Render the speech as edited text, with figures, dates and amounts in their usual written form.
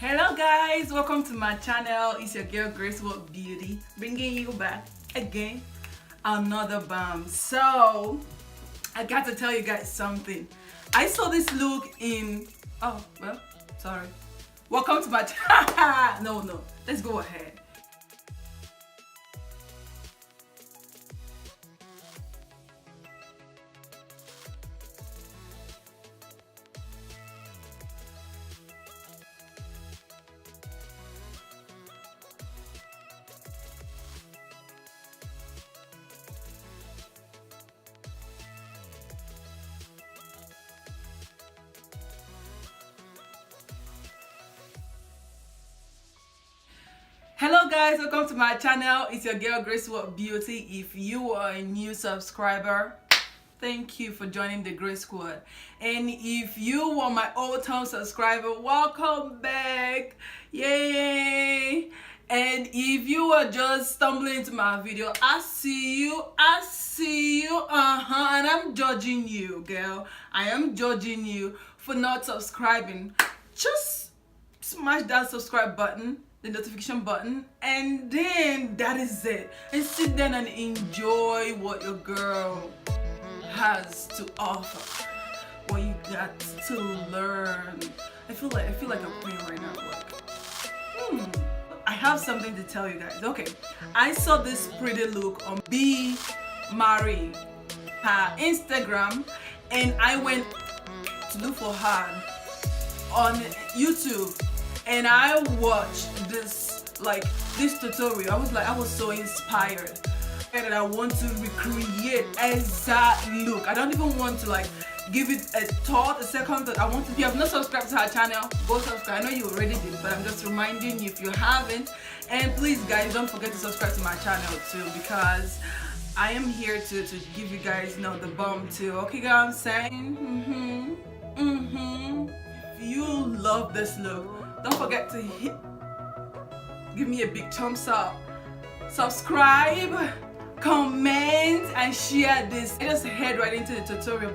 Hello guys, welcome to my channel. It's your girl GraceWorld Beauty, bringing you back again another bomb. So I got to tell you guys something. I saw this look in sorry, welcome to my channel. no, let's go ahead. Hello guys, welcome to my channel. It's your girl GraceWorld Beauty. If you are a new subscriber, thank you for joining the Grace Squad. And if you are my old-time subscriber, welcome back. Yay! And if you are just stumbling into my video, I see you, and I'm judging you, girl. I am judging you for not subscribing. Just smash that subscribe button, the notification button, and then that is it. And sit down and enjoy what your girl has to offer, what you got to learn. I feel like a queen right now. Like, I have something to tell you guys. Okay, I saw this pretty look on Briana Marie, her Instagram, and I went to look for her on YouTube. And I watched this tutorial. I was so inspired, and I want to recreate exact look. I don't even want to give it a second thought. I want to. If you have not subscribed to our channel, go subscribe. I know you already did, but I'm just reminding you if you haven't. And please guys, don't forget to subscribe to my channel too, because I am here to give you guys the bomb too. Okay, guys, I'm saying If you love this look, don't forget to give me a big thumbs up, subscribe, comment, and share this. I just head right into the tutorial.